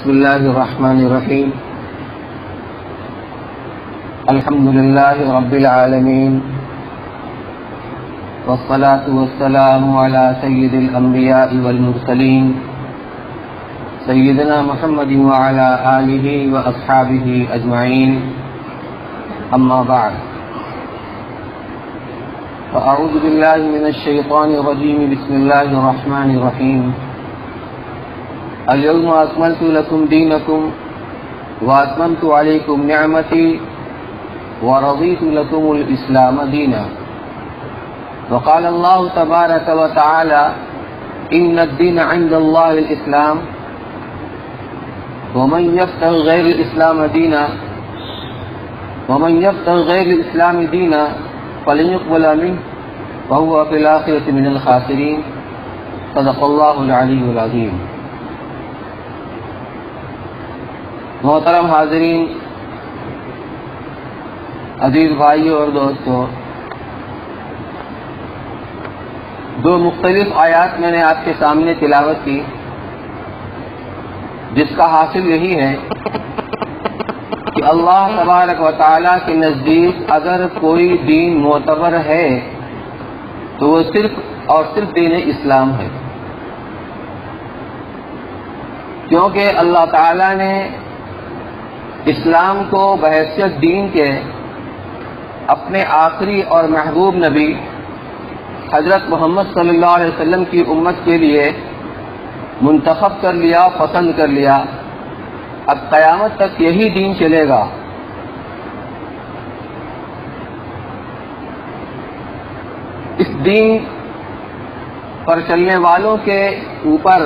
بسم الله الرحمن الرحيم. الحمد لله رب العالمين، والصلاة والسلام على سيد الأنبياء والمرسلين سيدنا محمد وعلى آله وأصحابه أجمعين. أما بعد، فأعوذ بالله من الشيطان الرجيم. بسم الله الرحمن الرحيم. اليوم أكملت لكم دينكم وأتممت عليكم نعمتي ورضيت لكم الإسلام دينا. وقال الله تبارك وتعالى: إن الدين عند الله الإسلام ومن يبتغ غير الإسلام دينا فلن يقبل منه وهو في الآخرة من الخاسرين. صدق الله العلي العظيم. محترم حاضرین، عزیز بھائیوں اور دوستوں، دو مختلف آیات میں نے آپ کے سامنے تلاوت کی، جس کا حاصل یہی ہے کہ اللہ تبارک و تعالیٰ کے نزدیک اگر کوئی دین معتبر ہے تو وہ صرف اور صرف دین اسلام ہے، کیونکہ اللہ تعالیٰ نے اسلام کو بحیثیت دین کے اپنے آخری اور محبوب نبی حضرت محمد صلی اللہ علیہ وسلم کی امت کے لیے منتخب کر لیا، پسند کر لیا۔ اب قیامت تک یہی دین چلے گا۔ اس دین پر چلنے والوں کے اوپر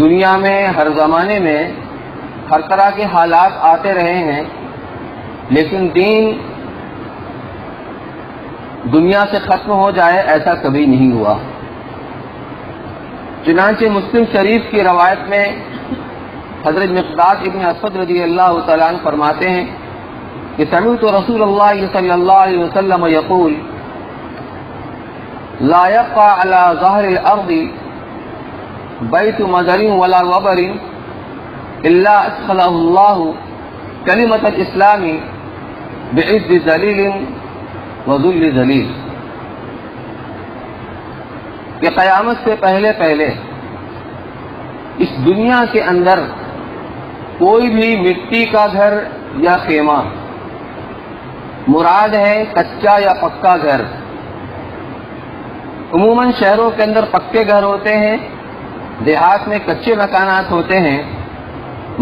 دنیا میں ہر زمانے میں ہر طرح کے حالات آتے رہے ہیں، لیکن دین دنیا سے ختم ہو جائے ایسا کبھی نہیں ہوا۔ چنانچہ مسلم شریف کی روایت میں حضرت مقداد ابن اسود رضی اللہ تعالیٰ عنہ فرماتے ہیں کہ سمعت رسول اللہ صلی اللہ علیہ وسلم یقول: لا يبقى على ظهر الارض بیت مدر ولا وبر الا ادخله الله کلمۃ الاسلام بعز ذلیل وذل ذلیل، کہ قیامت سے پہلے پہلے اس دنیا کے اندر کوئی بھی مٹی کا گھر یا خیمہ، مراد ہے کچا یا پکا گھر۔ عموماً شہروں کے اندر پکے گھر ہوتے ہیں، دیہات میں کچے مکانات ہوتے ہیں۔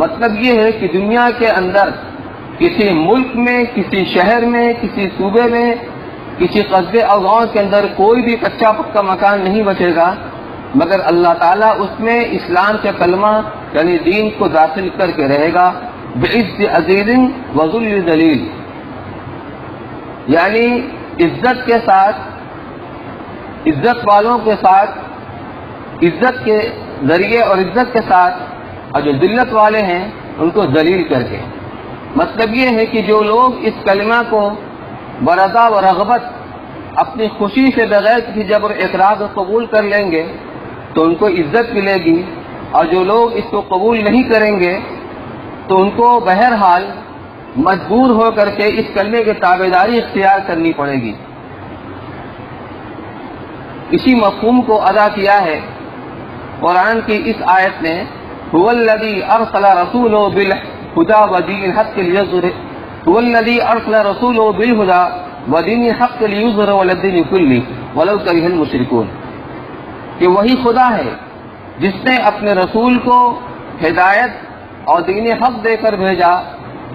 مطلب یہ ہے کہ دنیا کے اندر کسی ملک میں، کسی شہر میں، کسی صوبے میں، کسی قصبے اور گاؤں کے اندر کوئی بھی کچا پکا مکان نہیں بچے گا مگر اللہ تعالیٰ اس میں اسلام کے کلمہ یعنی دین کو داخل کر کے رہے گا۔ بعز عزیز وذل ذلیل، یعنی عزت کے ساتھ، عزت والوں کے ساتھ، عزت کے ذریعے اور عزت کے ساتھ، اور جو ذلت والے ہیں ان کو ذلیل کر کے۔ مطلب یہ ہے کہ جو لوگ اس کلمہ کو برضا و رغبت اپنی خوشی سے بغیر کسی جبر اقرار کو قبول کر لیں گے تو ان کو عزت ملے گی، اور جو لوگ اس کو قبول نہیں کریں گے تو ان کو بہرحال مجبور ہو کر کے اس کلمے کی تابعداری اختیار کرنی پڑے گی۔ اسی مفہوم کو ادا کیا ہے قرآن کی اس آیت نے: هو الذي ارسل رسوله بالهدى ودين الحق ليظهره على الدين كله ولو كره المشركون، کہ وہی خدا ہے جس نے اپنے رسول کو ہدایت اور دین حق دے کر بھیجا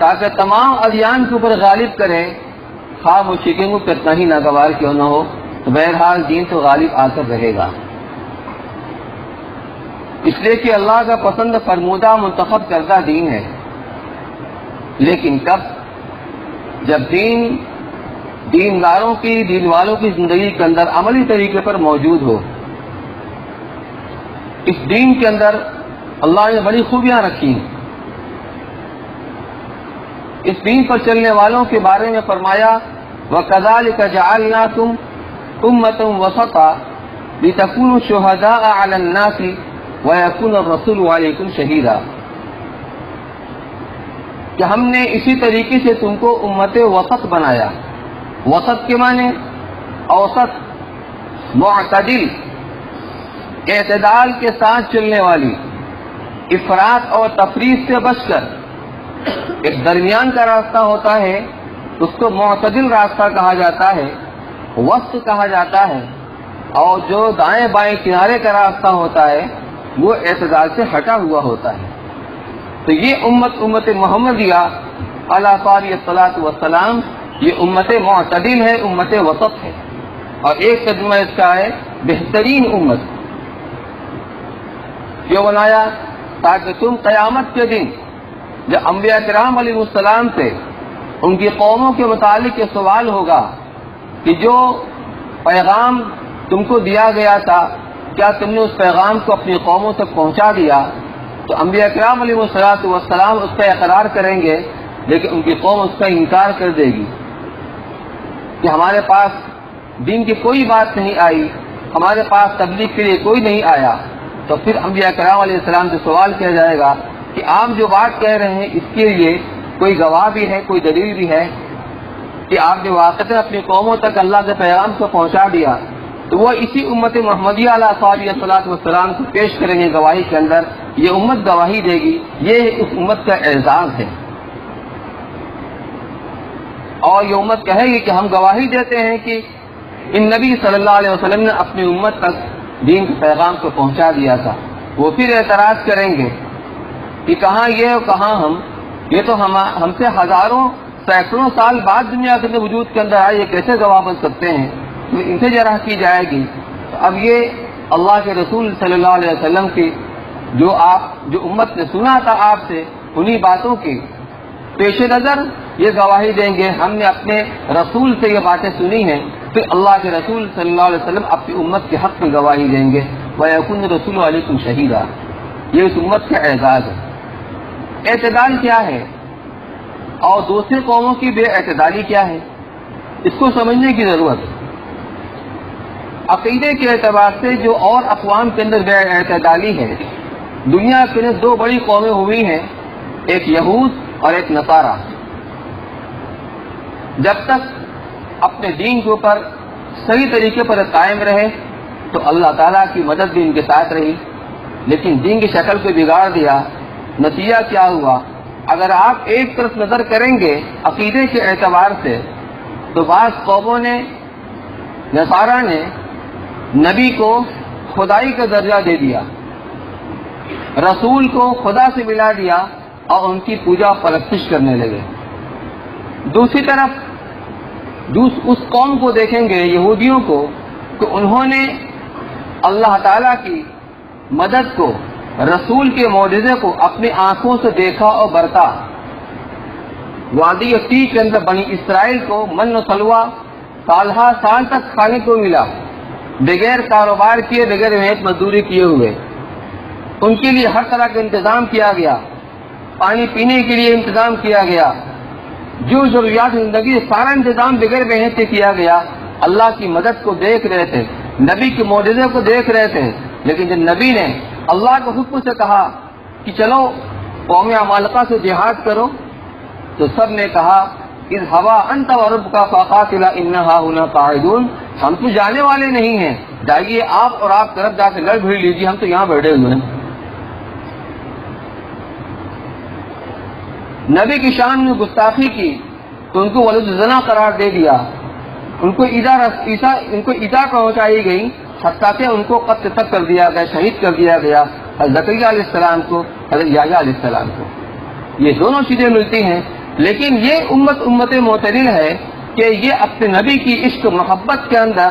تاکہ تمام ادیان کے اوپر غالب کرے، خواہ مشرکین کو کتنا ہی ناگوار کیوں نہ ہو، تو بہرحال دین تو غالب آ کر رہے گا۔ اس لیے کہ اللہ کا پسند فرمودہ منتخب کردہ دین ہے، لیکن کب؟ جب دین والوں کی زندگی کے اندر عملی طریقے پر موجود ہو۔ اس دین کے اندر اللہ نے بڑی خوبیاں رکھی۔ اس دین پر چلنے والوں کے بارے میں فرمایا: وَكَذَلِكَ جَعَلْنَاكُمْ أُمَّةً وَسَطًا لِتَكُونُوا شُهَدَاءَ عَلَى النَّاسِ وَيَكُونَ الرَّسُولُ عَلَيْكُمْ شَهِيدًا، کہ ہم نے اسی طریقے سے تم کو امت وسط بنایا. وسط کے معنی اوسط، معتدل، اعتدال کے ساتھ چلنے والی، افراط اور تفریط سے بچ کر ایک درمیان کا راستہ ہوتا ہے، اس کو معتدل راستہ کہا جاتا ہے، وسط کہا جاتا ہے. اور جو دائیں بائیں کنارے کا راستہ ہوتا ہے وہ اعتدال سے ہٹا ہوا ہوتا ہے. تو یہ امت محمدیہ علیہ الصلوۃ والسلام، یہ امت معتدل ہے، امت وسط ہے. اور ایک ترجمہ اس کا ہے بہترین امت. کیوں بنایا؟ تاکہ تم قیامت کے دن جب انبیاء کرام علیہ السلام سے ان کی قوموں کے متعلق یہ سوال ہوگا کہ جو پیغام تم کو دیا گیا تھا کیا تم نے اس پیغام کو اپنی قوموں تک پہنچا دیا؟ تو انبیاء کرام علیہ السلام اس کا اقرار کریں گے، لیکن ان کی قوم اس کا انکار کر دے گی کہ ہمارے پاس دین کی کوئی بات نہیں آئی، ہمارے پاس تبلیغ کے لیے کوئی نہیں آیا. تو پھر انبیاء کرام علیہ السلام سے سوال کیا جائے گا کہ آپ جو بات کہہ رہے ہیں اس کے لیے کوئی گواہ بھی ہے، کوئی دلیل بھی ہے کہ آپ نے واقعتاً اپنی قوموں تک اللہ کے پیغام کو پہنچا دیا؟ تو وہ اسی امت محمدیہ علیہ الصلوۃ والسلام کو پیش کریں گے گواہی کے اندر. یہ امت گواہی دے گی، یہ اس امت کا اعزاز ہے. اور یہ امت کہے گی کہ ہم گواہی دیتے ہیں کہ ان نبی صلی اللہ علیہ وسلم نے اپنی امت تک دین کے پیغام کو پہنچا دیا تھا. وہ پھر اعتراض کریں گے کہ کہاں یہ اور کہاں ہم، یہ تو ہم سے ہزاروں سینکڑوں سال بعد دنیا کے وجود کے اندر آئے، یہ کیسے گواہ بن سکتے ہیں؟ ان سے جرح کی جائے گی. اب یہ اللہ کے رسول صلی اللہ علیہ وسلم کی جو امت نے سنا تھا آپ سے، انہی باتوں کی پیش نظر یہ گواہی دیں گے ہم نے اپنے رسول سے یہ باتیں سنی ہیں. پھر اللہ کے رسول صلی اللہ علیہ وسلم اپنی امت کے حق میں گواہی دیں گے. وَيَكُونَ الرَّسُولُ عَلَيْكُمْ شَهِيدًا، یہ اس امت کا اعزاز ہے. اعتدال کیا ہے اور دوسری قوموں کی بے اعتدالی کیا ہے، اس کو سمجھنے کی ضرورت ہے. عقیدے کے اعتبار سے جو اور اقوام کے اندر بے اعتدالی ہے، دنیا کے اندر دو بڑی قومیں ہوئی ہیں، ایک یہود اور ایک نصارہ. جب تک اپنے دین کے اوپر صحیح طریقے پر قائم رہے تو اللہ تعالیٰ کی مدد بھی ان کے ساتھ رہی، لیکن دین کی شکل کو بگاڑ دیا. نتیجہ کیا ہوا؟ اگر آپ ایک طرف نظر کریں گے عقیدے کے اعتبار سے تو بعض قوموں نے، نصارہ نے نبی کو خدائی کا درجہ دے دیا، رسول کو خدا سے ملا دیا اور ان کی پوجا پرستش کرنے لگے. دوسری طرف اس قوم کو دیکھیں گے، یہودیوں کو، کہ انہوں نے اللہ تعالیٰ کی مدد کو، رسول کے معجزے کو اپنی آنکھوں سے دیکھا اور برتا. وادی طی کے اندر بنی اسرائیل کو من و سلوہ سالہ سال تک کھانے کو ملا، بغیر کاروبار کیے، بغیر محنت مزدوری کیے ہوئے. ان کے لیے ہر طرح کا انتظام کیا گیا، پانی پینے کے لیے انتظام کیا گیا، جو ضروریات زندگی سارا انتظام بغیر محنت سے کیا گیا. اللہ کی مدد کو دیکھ رہے تھے، نبی کے معجزے کو دیکھ رہے تھے، لیکن جب نبی نے اللہ کے حکم سے کہا کہ چلو قوم عمالقہ سے جہاد کرو تو سب نے کہا اذهبا انت وربك فقاتلا انها هنا قاعدون، ہم تو جانے والے نہیں ہیں، جائیے آپ اور آپ طرف جا کے لڑ بھیڑ لیجیے، ہم تو یہاں بیٹھے ہوئے ہیں. نبی کی شان میں گستاخی کی تو ان کو ولد زنا قرار دے دیا، ان کو ایذا پہنچائی گئی، حتیٰ کہ ان کو قتل تک کر دیا گیا، شہید کر دیا گیا، حضرت زکریا علیہ السلام کو، حضرت یحییٰ علیہ السلام کو. یہ دونوں چیزیں ملتی ہیں، لیکن یہ امت معتدل ہے کہ یہ اپنے نبی کی عشق محبت کے اندر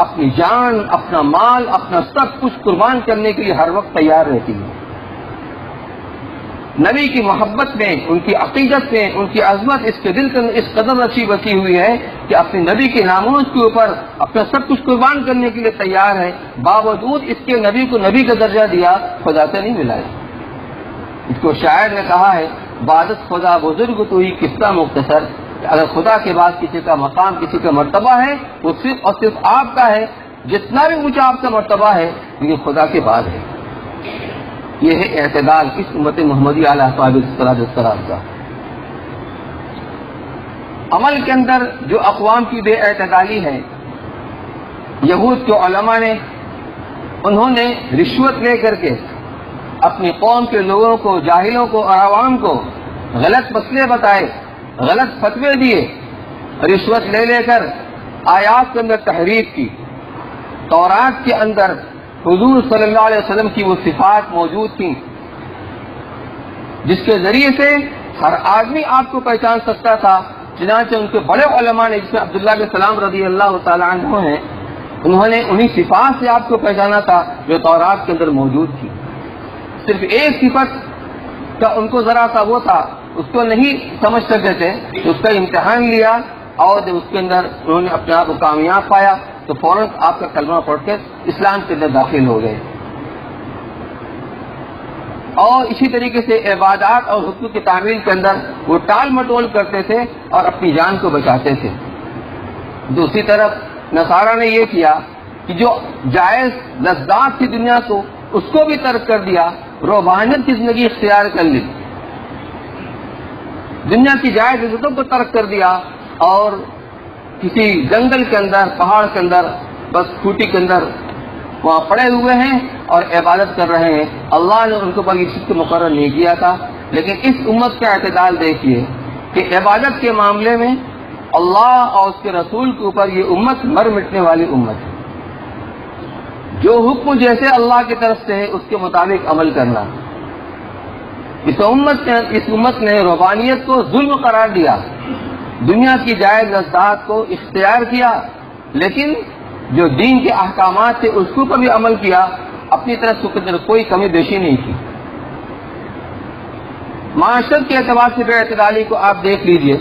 اپنی جان، اپنا مال، اپنا سب کچھ قربان کرنے کے لیے ہر وقت تیار رہتی ہے. نبی کی محبت میں، ان کی عقیدت میں، ان کی عظمت اس کے دل کے اس قدر رچی بسی ہوئی ہے کہ اپنے نبی کے ناموز کے اوپر اپنا سب کچھ قربان کرنے کے لیے تیار ہے. باوجود اس کے نبی کو نبی کا درجہ دیا، خدا سے نہیں ملا. اس کو شاعر نے کہا ہے عبادت خدا بزرگ تو ہی قصہ مختصر، اگر خدا کے بعد کسی کا مقام، کسی کا مرتبہ ہے وہ صرف اور صرف آپ کا ہے. جتنا بھی اونچا آپ کا مرتبہ ہے لیکن خدا کے بعد ہے. یہ ہے اعتدال اس امت محمدی علیہ السلام کا۔ عمل کے اندر جو اقوام کی بے اعتدالی ہے، یہود کے علماء نے انہوں نے رشوت لے کر کے اپنی قوم کے لوگوں کو، جاہلوں کو اور عوام کو غلط مسئلے بتائے، غلط فتوے دیے، رشوت لے لے کر آیات کے اندر تحریف کی۔ تورات کے اندر حضور صلی اللہ علیہ وسلم کی وہ صفات موجود تھیں جس کے ذریعے سے ہر آدمی آپ کو پہچان سکتا تھا، چنانچہ ان کے بڑے علماء نے، جس میں عبداللہ بن سلام رضی اللہ تعالیٰ عنہ ہیں، انہوں نے انہی صفات سے آپ کو پہچانا تھا جو تورات کے اندر موجود تھی۔ صرف ایک صفت کا ان کو ذرا سا وہ تھا، اس کو نہیں سمجھ سکتے تھے، اس کا امتحان لیا اور جب اس کے اندر انہوں نے اپنے آپ کو کامیاب پایا تو فوراً آپ کا کلمہ پڑھ کے اسلام کے اندر داخل ہو گئے۔ اور اسی طریقے سے عبادات اور حقوق کی تعمیل کے اندر وہ ٹال مٹول کرتے تھے اور اپنی جان کو بچاتے تھے۔ دوسری طرف نصارہ نے یہ کیا کہ جو جائز لذات کی دنیا کو اس کو بھی ترک کر دیا، روحانیت کی زندگی اختیار کر لی، دنیا کی جائز عزتوں کو ترک کر دیا اور کسی جنگل کے اندر، پہاڑ کے اندر، بس کھوٹی کے اندر وہاں پڑے ہوئے ہیں اور عبادت کر رہے ہیں۔ اللہ نے ان کے اوپر یہ چیز کو مقرر نہیں کیا تھا، لیکن اس امت کا اعتدال دیکھیے کہ عبادت کے معاملے میں اللہ اور اس کے رسول کے اوپر یہ امت مر مٹنے والی امت ہے۔ جو حکم جیسے اللہ کی طرف سے ہے اس کے مطابق عمل کرنا۔ اس امت نے روحانیت کو ظلم قرار دیا، دنیا کی جائز لذات کو اختیار کیا، لیکن جو دین کے احکامات تھے اس کو بھی عمل کیا، اپنی طرف سے کوئی کمی بیشی نہیں کی۔ معاشرت کے اعتبار سے بے اعتدالی کو آپ دیکھ لیجئے۔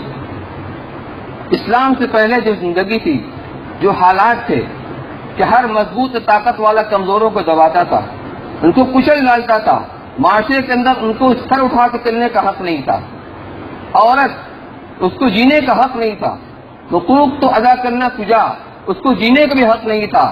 اسلام سے پہلے جو زندگی تھی، جو حالات تھے کہ ہر مضبوط طاقت والا کمزوروں کو دباتا تھا، ان کو کچل ڈالتا تھا، معاشرے کے اندر ان کو سر اٹھا کے چلنے کا حق نہیں تھا، عورت اس کو جینے کا حق نہیں تھا، حقوق تو ادا کرنا کجا، اس کو جینے کا بھی حق نہیں تھا،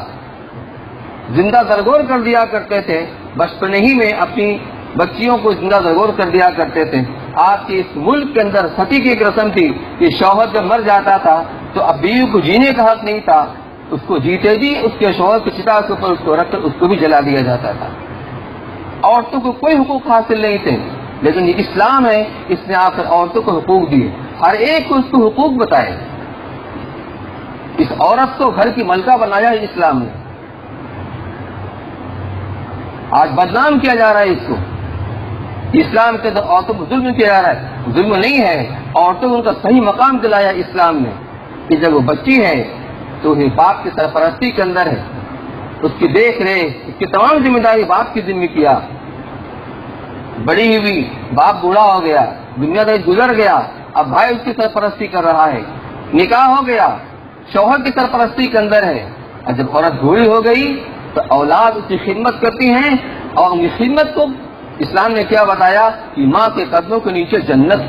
زندہ درگور کر دیا کرتے تھے، بچپنے ہی میں اپنی بچیوں کو زندہ درگور کر دیا کرتے تھے۔ آپ کے اس ملک کے اندر ستی کی ایک رسم تھی کہ شوہر جب مر جاتا تھا تو اب بیوی کو جینے کا حق نہیں تھا، اس کو جیتے بھی اس کے شوہر کی چتا کے اوپر اس کو رکھ کر اس کو بھی جلا دیا جاتا تھا۔ عورتوں کو کوئی حقوق حاصل نہیں تھے، لیکن یہ اسلام ہے، اس نے آ کر عورتوں کو حقوق دیے، ہر ایک کو اس کو حقوق بتائے۔ اس عورت کو گھر کی ملکہ بنایا ہے اسلام نے۔ آج بدنام کیا جا رہا ہے اس کو، اسلام کے اندر عورتوں کو ظلم کیا جا رہا ہے، ظلم نہیں ہے، عورتوں کو ان کا صحیح مقام دلایا اسلام نے کہ جب وہ بچی ہے تو یہ باپ کی سرپرستی کے اندر ہے، اس کی دیکھ ریکھ، اس کی تمام ذمہ داری باپ کی ذمہ کیا۔ بڑی ہوئی، باپ بوڑھا ہو گیا، دنیا داری گزر گیا، اب بھائی اس کی سرپرستی کر رہا ہے، نکاح ہو گیا، شوہر کی سرپرستی کے اندر ہے، اور جب عورت بوڑھی ہو گئی تو اولاد اس کی خدمت کرتی ہیں، اور ان کی خدمت کو اسلام نے کیا بتایا کہ ماں کے قدموں کے نیچے جنت،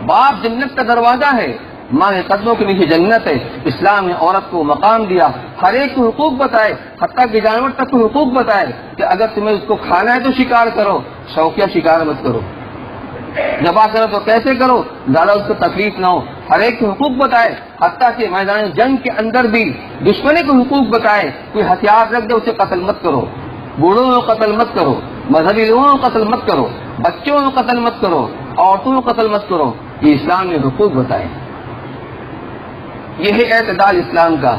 باپ جنت کا دروازہ ہے، ماں کے قدموں کے نیچے جنت ہے۔ اسلام نے عورت کو مقام دیا، ہر ایک کو حقوق بتائے، حتیٰ کہ جانور تک کو حقوق بتائے کہ اگر تمہیں اس کو کھانا ہے تو شکار کرو، شوقیہ شکار مت کرو، ذبح کرو تو کیسے کرو، زیادہ اس کو تکلیف نہ ہو، ہر ایک کو حقوق بتائے، حتیٰ کہ میدان جنگ کے اندر بھی دشمنی کو حقوق بتائے، کوئی ہتھیار رکھ دے اسے قتل مت کرو، بوڑھوں کو قتل مت کرو، مذہبی لوگوں کو قتل مت کرو، بچوں کو قتل مت کرو، عورتوں کو قتل مت کرو، یہ اسلام نے حقوق بتائے۔ یہ ہے اعتدال اسلام کا۔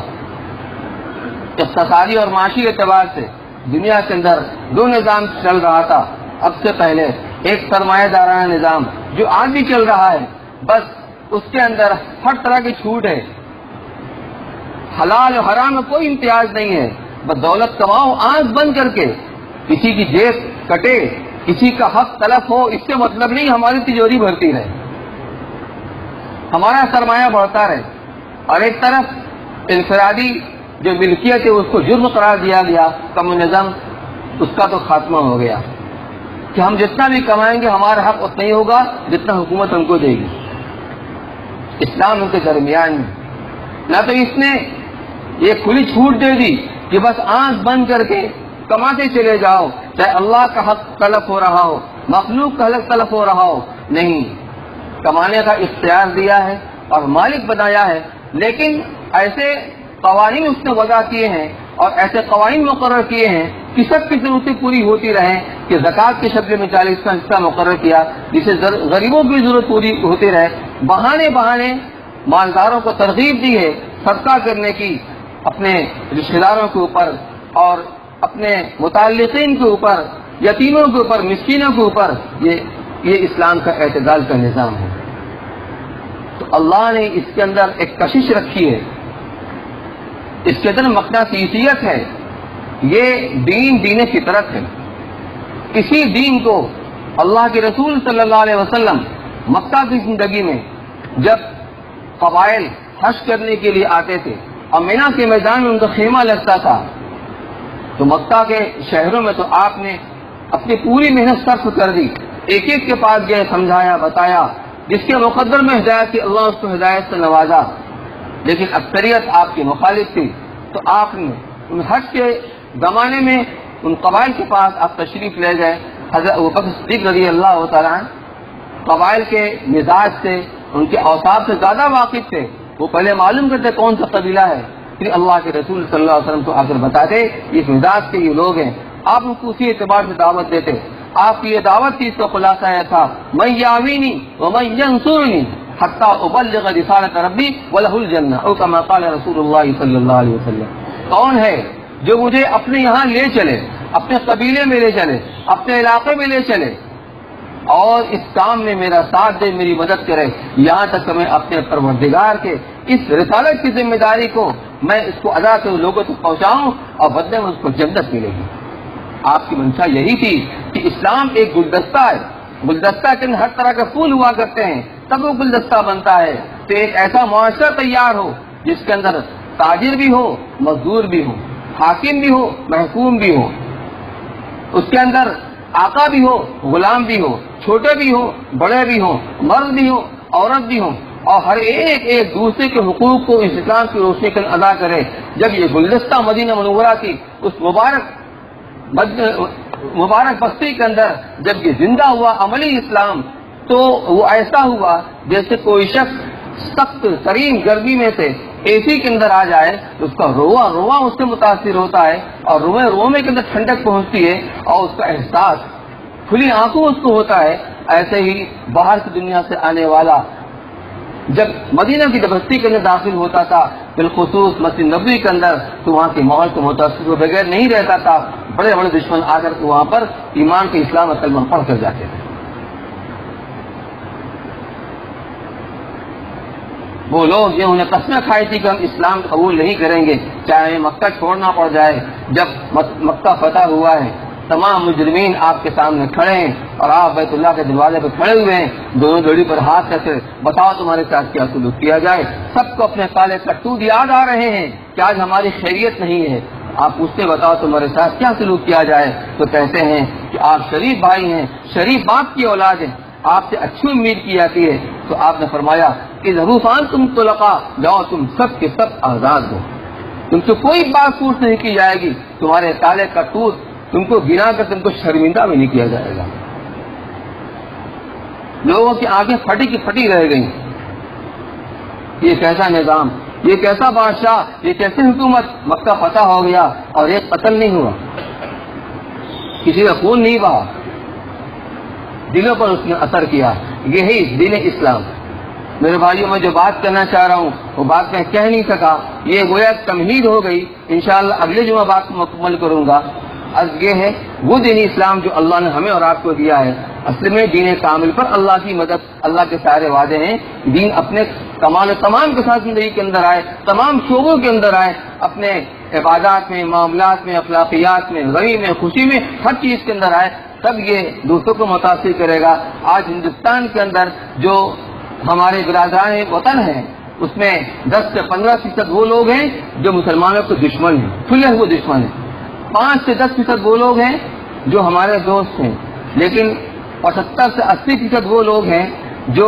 اقتصادی اور معاشی اعتبار سے دنیا کے اندر دو نظام چل رہا تھا اب سے پہلے، ایک سرمایہ دارانہ نظام جو آج بھی چل رہا ہے، بس اس کے اندر ہر طرح کی چھوٹ ہے، حلال و حرام میں کوئی امتیاز نہیں ہے، بس دولت کماؤ آنکھ بند کر کے، کسی کی جیب کٹے، کسی کا حق تلف ہو، اس سے مطلب نہیں، ہماری تجوری بھرتی رہے، ہمارا سرمایہ بڑھتا رہے، اور ایک طرف انفرادی جو ملکیت ہے اس کو جرم قرار دیا گیا، کمیونزم، اس کا تو خاتمہ ہو گیا کہ ہم جتنا بھی کمائیں گے ہمارا حق اتنا ہی ہوگا جتنا حکومت ہم کو دے گی۔ اسلام ان کے درمیان میں نہ تو اس نے یہ کھلی چھوٹ دے دی کہ بس آنکھ بند کر کے کماتے چلے جاؤ، چاہے اللہ کا حق تلف ہو رہا ہو، مخلوق کا حق تلف ہو رہا ہو، نہیں، کمانے کا اختیار دیا ہے اور مالک بنایا ہے، لیکن ایسے قوانین اس نے وضع کیے ہیں اور ایسے قوانین مقرر کیے ہیں کہ سب کی ضرورتیں پوری ہوتی رہیں، کہ زکوٰۃ کے شکل میں 40 کا حصہ مقرر کیا جسے غریبوں کی ضرورت پوری ہوتی رہے، بہانے مالداروں کو ترغیب دی ہے صدقہ کرنے کی، اپنے رشتہ داروں کے اوپر اور اپنے متعلقین کے اوپر، یتیموں کے اوپر، مسکینوں کے اوپر، یہ اسلام کا اعتدال کا نظام ہے۔ تو اللہ نے اس کے اندر ایک کشش رکھی ہے، اس کے اندر مقناطیسیت ہے، یہ دین فطرت ہے۔ اسی دین کو اللہ کے رسول صلی اللہ علیہ وسلم مکہ کی زندگی میں جب قبائل حج کرنے کے لیے آتے تھے اور مینا کے میدان میں ان کا خیمہ لگتا تھا، تو مکہ کے شہروں میں تو آپ نے اپنی پوری محنت صرف کر دی، ایک ایک کے پاس گئے، سمجھایا، بتایا، جس کے مقدر میں ہدایت کی اللہ اس کو ہدایت سے نوازا، لیکن اکثریت آپ کی مخالف تھی۔ تو آپ نے ان حج کے زمانے میں ان قبائل کے پاس آپ تشریف لے گئے۔ حضرت ابوبکر صدیق رضی اللہ تعالیٰ عنہ قبائل کے مزاج سے، ان کے اوصاف سے زیادہ واقف تھے، وہ پہلے معلوم کرتے کون سا قبیلہ ہے، پھر اللہ کے رسول صلی اللہ علیہ وسلم کو آ کر بتاتے اس مزاج کے یہ لوگ ہیں، آپ ان کو اسی اعتبار سے دعوت دیتے۔ آپ کی یہ دعوت تھی، اس کا خلاصہ یہ تھا، من یعوینی ومن ینصرنی حتی ابلغ رسالۃ ربی ولہ الجنہ، او کما قال رسول اللہ صلی اللہ علیہ وسلم۔ کون ہے جو مجھے اپنے یہاں لے چلے، اپنے قبیلے میں لے چلے، اپنے علاقے میں لے چلے اور اس کام میں میرا ساتھ دے، میری مدد کرے، یہاں تک کہ میں اپنے پروردگار کے اس رسالت کی ذمہ داری کو میں اس کو ادا کروں، لوگوں تک پہنچاؤں اور بدلے میں اس کو جنت ملے گی۔ آپ کی منشا یہی تھی کہ اسلام ایک گلدستہ ہے، گلدستہ کے اندر ہر طرح کے پھول ہوا کرتے ہیں، تب وہ گلدستہ بنتا ہے۔ تو ایک ایسا معاشرہ تیار ہو جس کے اندر تاجر بھی ہو، مزدور بھی ہو، حاکم بھی ہو، محکوم بھی ہو، اس کے اندر آقا بھی ہو، غلام بھی ہو، چھوٹے بھی ہو، بڑے بھی ہو، مرد بھی ہو، عورت بھی ہو، اور ہر ایک دوسرے کے حقوق کو اس اسلام کی روشنی کے ادا کرے۔ جب یہ گلدستہ مدینہ منورہ کی اس مبارک بستی کے اندر جب یہ زندہ ہوا عملی اسلام، تو وہ ایسا ہوا جیسے کوئی شخص سخت ترین گرمی میں سے اے سی کے اندر آ جائے تو اس کا رواں اس سے متاثر ہوتا ہے، اور روے کے اندر ٹھنڈک پہنچتی ہے اور اس کا احساس کھلی آنکھوں اس کو ہوتا ہے۔ ایسے ہی باہر کی دنیا سے آنے والا جب مدینہ کی بستی کے اندر داخل ہوتا تھا، بالخصوص مسجد نبوی کے اندر، تو وہاں کے ماحول کو متاثر کے بغیر نہیں رہتا تھا۔ بڑے بڑے دشمن آ کر کے وہاں پر ایمان کے اسلام اور کلمہ پڑھ کر جاتے تھے۔ وہ لوگ جنہوں نے قسمیں کھائی تھی کہ ہم اسلام قبول نہیں کریں گے چاہے ہمیں مکہ چھوڑنا پڑ جائے، جب مکہ فتح ہوا ہے، تمام مجرمین آپ کے سامنے کھڑے ہیں اور آپ بیت اللہ کے دروازے پہ کھڑے ہوئے ہیں، دونوں جوڑی پر ہاتھ رکھے، بتاؤ تمہارے ساتھ کیا سلوک کیا جائے۔ سب کو اپنے کالے کٹوت یاد آ رہے ہیں کہ آج ہماری خیریت نہیں ہے، آپ پوچھتے بتاؤ تمہارے ساتھ کیا سلوک کیا جائے، تو کہتے ہیں کہ آپ شریف بھائی ہیں، شریف باپ کی اولاد ہیں، آپ سے اچھی امید کی جاتی ہے۔ تو آپ نے فرمایا کہ ضروران تم طلقاء، جاؤ تم سب کے سب آزاد ہو، تم سے کوئی بات پوچھ نہیں کی جائے گی، تمہارے کالے کٹوت تم کو گنا کر تم کو شرمندہ بھی نہیں کیا جائے گا۔ لوگوں کی آنکھیں پھٹی کی پھٹی رہ گئیں، یہ کیسا نظام، یہ کیسا بادشاہ، یہ کیسی حکومت، مکہ فتح ہو گیا اور ایک قتل نہیں ہوا، کسی کا خون نہیں بہا، دلوں پر اس نے اثر کیا۔ یہی دین اسلام۔ میرے بھائیوں، میں جو بات کرنا چاہ رہا ہوں وہ بات میں کہہ نہیں سکا، یہ گویا تمہید ہو گئی، انشاءاللہ اگلے جمعہ بات مکمل کروں گا۔ از یہ ہے وہ دین اسلام جو اللہ نے ہمیں اور آپ کو دیا ہے، اصل میں دین کامل پر اللہ کی مدد، اللہ کے سارے وعدے ہیں، دین اپنے کمال تمام کے ساتھ زندگی کے اندر آئے، تمام شعبوں کے اندر آئے، اپنے عبادات میں، معاملات میں، اخلاقیات میں، غمی میں، خوشی میں، ہر چیز کے اندر آئے، تب یہ دوسروں کو متاثر کرے گا۔ آج ہندوستان کے اندر جو ہمارے برادران وطن ہیں، اس میں 10 سے 15% وہ لوگ ہیں جو مسلمانوں کے دشمن ہیں، کھلے ہوئے دشمن ہیں، 5 سے 10% وہ لوگ ہیں جو ہمارے دوست ہیں، لیکن 75 سے 80% وہ لوگ ہیں جو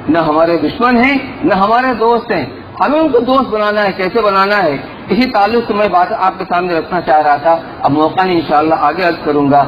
نہ ہمارے دشمن ہیں نہ ہمارے دوست ہیں۔ ہمیں ان کو دوست بنانا ہے، کیسے بنانا ہے، اسی تعلق سے میں بات آپ کے سامنے رکھنا چاہ رہا تھا۔ اب موقع نہیں، انشاءاللہ آگے عرض کروں گا۔